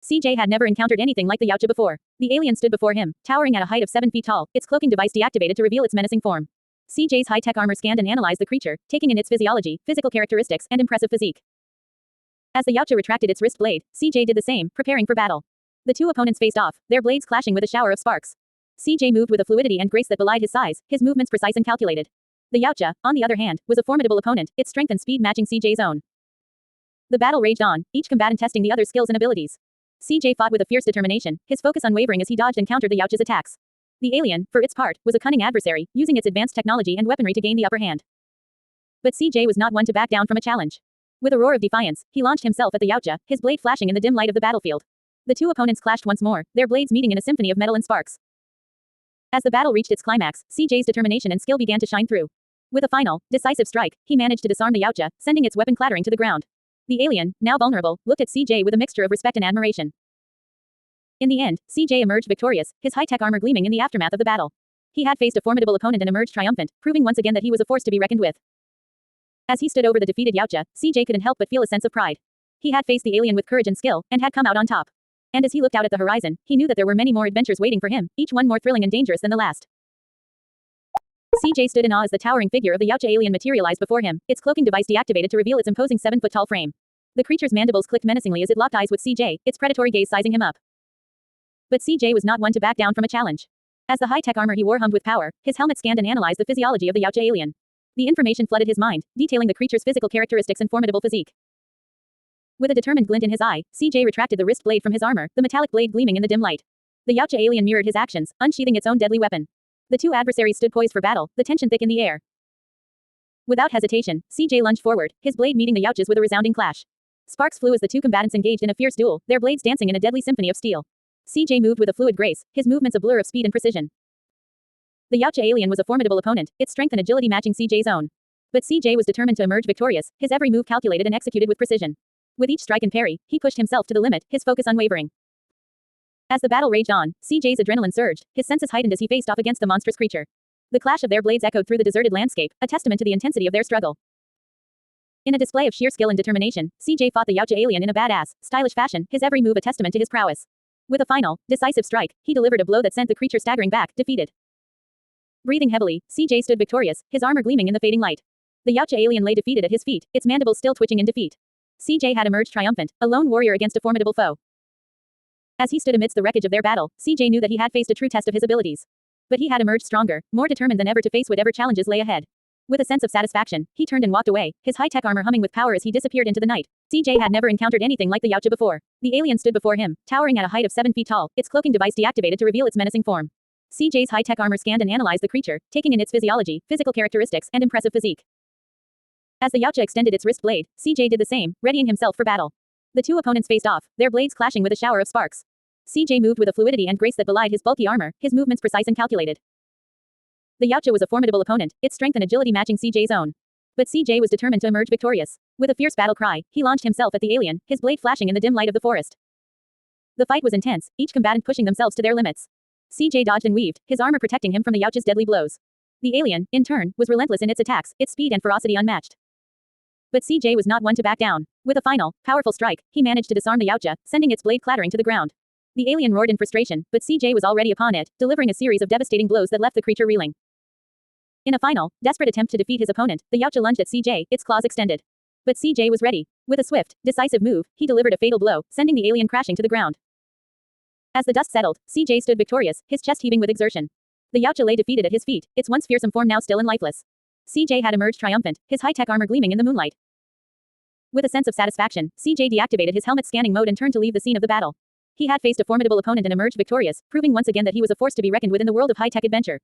CJ had never encountered anything like the yautja before. The alien stood before him, towering at a height of 7 feet tall, its cloaking device deactivated to reveal its menacing form. CJ's high-tech armor scanned and analyzed the creature, taking in its physiology, physical characteristics, and impressive physique. As the yautja retracted its wrist blade, CJ did the same, preparing for battle. The two opponents faced off, their blades clashing with a shower of sparks. CJ moved with a fluidity and grace that belied his size, his movements precise and calculated. The yautja, on the other hand, was a formidable opponent, its strength and speed matching CJ's own. The battle raged on, each combatant testing the other's skills and abilities. CJ fought with a fierce determination, his focus unwavering as he dodged and countered the yautja's attacks. The alien, for its part, was a cunning adversary, using its advanced technology and weaponry to gain the upper hand. But CJ was not one to back down from a challenge. With a roar of defiance, he launched himself at the yautja, his blade flashing in the dim light of the battlefield. The two opponents clashed once more, their blades meeting in a symphony of metal and sparks. As the battle reached its climax, CJ's determination and skill began to shine through. With a final, decisive strike, he managed to disarm the yautja, sending its weapon clattering to the ground. The alien, now vulnerable, looked at CJ with a mixture of respect and admiration. In the end, CJ emerged victorious, his high-tech armor gleaming in the aftermath of the battle. He had faced a formidable opponent and emerged triumphant, proving once again that he was a force to be reckoned with. As he stood over the defeated yautja, CJ couldn't help but feel a sense of pride. He had faced the alien with courage and skill, and had come out on top. And as he looked out at the horizon, he knew that there were many more adventures waiting for him, each one more thrilling and dangerous than the last. CJ stood in awe as the towering figure of the yautja alien materialized before him, its cloaking device deactivated to reveal its imposing 7-foot-tall frame. The creature's mandibles clicked menacingly as it locked eyes with CJ, its predatory gaze sizing him up. But CJ was not one to back down from a challenge. As the high-tech armor he wore hummed with power, his helmet scanned and analyzed the physiology of the yautja alien. The information flooded his mind, detailing the creature's physical characteristics and formidable physique. With a determined glint in his eye, CJ retracted the wrist blade from his armor, the metallic blade gleaming in the dim light. The yautja alien mirrored his actions, unsheathing its own deadly weapon. The two adversaries stood poised for battle, the tension thick in the air. Without hesitation, CJ lunged forward, his blade meeting the yautja's with a resounding clash. Sparks flew as the two combatants engaged in a fierce duel, their blades dancing in a deadly symphony of steel. CJ moved with a fluid grace, his movements a blur of speed and precision. The yautja alien was a formidable opponent, its strength and agility matching CJ's own. But CJ was determined to emerge victorious, his every move calculated and executed with precision. With each strike and parry, he pushed himself to the limit, his focus unwavering. As the battle raged on, CJ's adrenaline surged, his senses heightened as he faced off against the monstrous creature. The clash of their blades echoed through the deserted landscape, a testament to the intensity of their struggle. In a display of sheer skill and determination, CJ fought the yautja alien in a badass, stylish fashion, his every move a testament to his prowess. With a final, decisive strike, he delivered a blow that sent the creature staggering back, defeated. Breathing heavily, CJ stood victorious, his armor gleaming in the fading light. The yautja alien lay defeated at his feet, its mandibles still twitching in defeat. CJ had emerged triumphant, a lone warrior against a formidable foe. As he stood amidst the wreckage of their battle, CJ knew that he had faced a true test of his abilities. But he had emerged stronger, more determined than ever to face whatever challenges lay ahead. With a sense of satisfaction, he turned and walked away, his high-tech armor humming with power as he disappeared into the night. CJ had never encountered anything like the yautja before. The alien stood before him, towering at a height of 7 feet tall, its cloaking device deactivated to reveal its menacing form. CJ's high-tech armor scanned and analyzed the creature, taking in its physiology, physical characteristics, and impressive physique. As the yautja extended its wrist blade, CJ did the same, readying himself for battle. The two opponents faced off, their blades clashing with a shower of sparks. CJ moved with a fluidity and grace that belied his bulky armor, his movements precise and calculated. The yautja was a formidable opponent, its strength and agility matching CJ's own. But CJ was determined to emerge victorious. With a fierce battle cry, he launched himself at the alien, his blade flashing in the dim light of the forest. The fight was intense, each combatant pushing themselves to their limits. CJ dodged and weaved, his armor protecting him from the yautja's deadly blows. The alien, in turn, was relentless in its attacks, its speed and ferocity unmatched. But CJ was not one to back down. With a final, powerful strike, he managed to disarm the yautja, sending its blade clattering to the ground. The alien roared in frustration, but CJ was already upon it, delivering a series of devastating blows that left the creature reeling. In a final, desperate attempt to defeat his opponent, the yautja lunged at CJ, its claws extended. But CJ was ready. With a swift, decisive move, he delivered a fatal blow, sending the alien crashing to the ground. As the dust settled, CJ stood victorious, his chest heaving with exertion. The yautja lay defeated at his feet, its once fearsome form now still and lifeless. CJ had emerged triumphant, his high-tech armor gleaming in the moonlight. With a sense of satisfaction, CJ deactivated his helmet scanning mode and turned to leave the scene of the battle. He had faced a formidable opponent and emerged victorious, proving once again that he was a force to be reckoned with in the world of high-tech adventure.